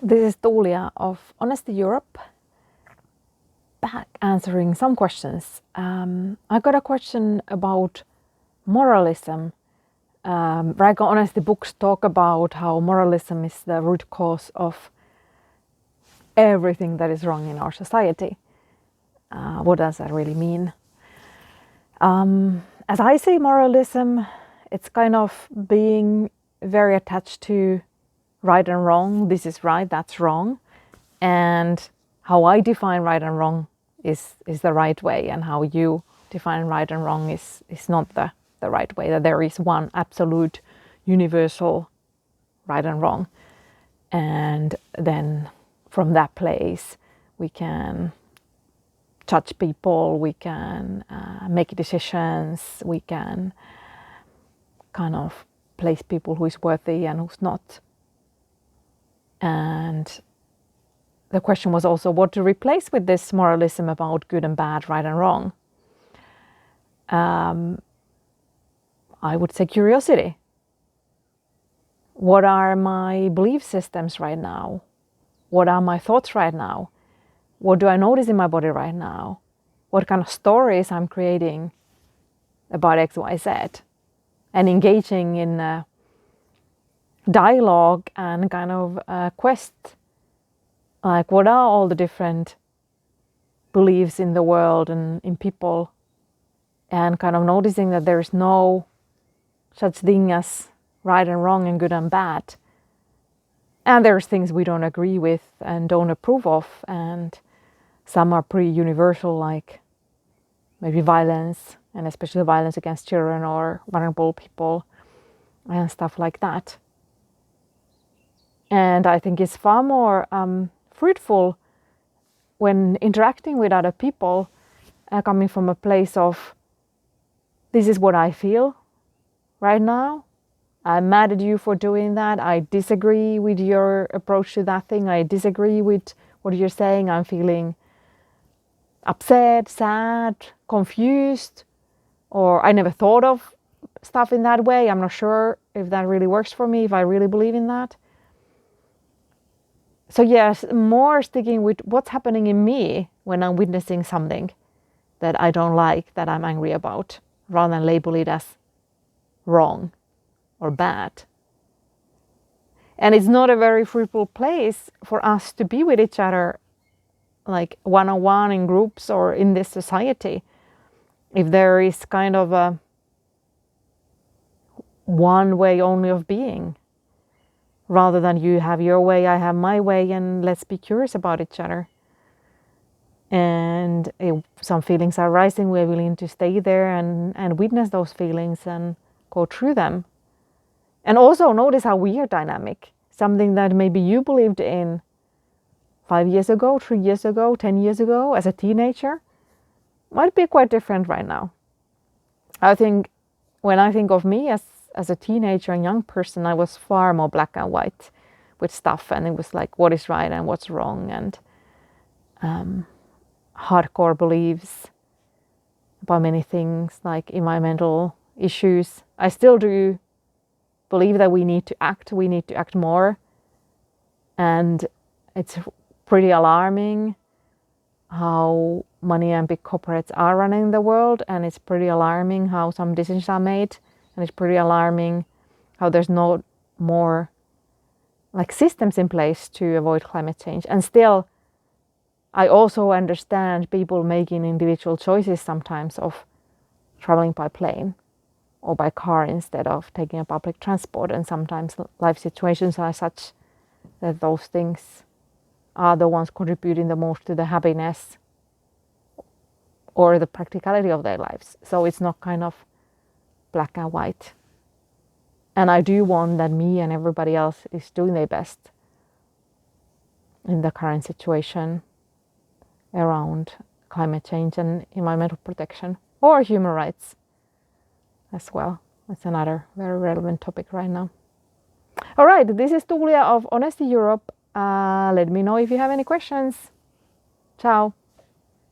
This is Tuulia of Honesty Europe, back answering some questions. I got a question about moralism. Raigo Honesty books talk about how moralism is the root cause of everything that is wrong in our society. What does that really mean? As I see moralism, it's kind of being very attached to right and wrong. This is right, that's wrong. And how I define right and wrong is the right way, and how you define right and wrong is not the right way. That there is one absolute universal right and wrong. And then from that place we can judge people, we can make decisions, we can kind of place people who is worthy and who's not. And the question was also what to replace with this moralism about good and bad, right and wrong. I would say curiosity. What are my belief systems right now? What are my thoughts right now? What do I notice in my body right now? What kind of stories I'm creating about X, Y, Z? And engaging in a dialogue and kind of a quest. Like, what are all the different beliefs in the world and in people? And kind of noticing that there is no such thing as right and wrong and good and bad. And there's things we don't agree with and don't approve of. And some are pretty universal, like maybe violence, and especially violence against children or vulnerable people and stuff like that. And I think it's far more fruitful when interacting with other people, coming from a place of, this is what I feel right now. I'm mad at you for doing that. I disagree with your approach to that thing. I disagree with what you're saying. I'm feeling upset, sad, confused, or I never thought of stuff in that way. I'm not sure if that really works for me, if I really believe in that. So yes, more sticking with what's happening in me when I'm witnessing something that I don't like, that I'm angry about, rather than label it as wrong or bad. And it's not a very fruitful place for us to be with each other, like one-on-one in groups or in this society, if there is kind of a one way only of being, rather than you have your way, I have my way, and let's be curious about each other. And if some feelings are rising, we're willing to stay there and witness those feelings and go through them. And also notice how we are dynamic. Something that maybe you believed in 5 years ago, 3 years ago, 10 years ago as a teenager might be quite different right now. I think when I think of me as a teenager and young person, I was far more black and white with stuff, and it was like what is right and what's wrong, and hardcore beliefs about many things like environmental issues. I still do believe that we need to act more, and it's pretty alarming how money and big corporates are running the world, and it's pretty alarming how some decisions are made, and it's pretty alarming how there's no more like systems in place to avoid climate change. And still, I also understand people making individual choices sometimes of traveling by plane or by car instead of taking a public transport, and sometimes life situations are such that those things are the ones contributing the most to the happiness or the practicality of their lives. So it's not kind of black and white. And I do want that me and everybody else is doing their best in the current situation around climate change and environmental protection, or human rights as well. That's another very relevant topic right now. All right, this is Tuulia of Honesty Europe. Let me know if you have any questions. Ciao.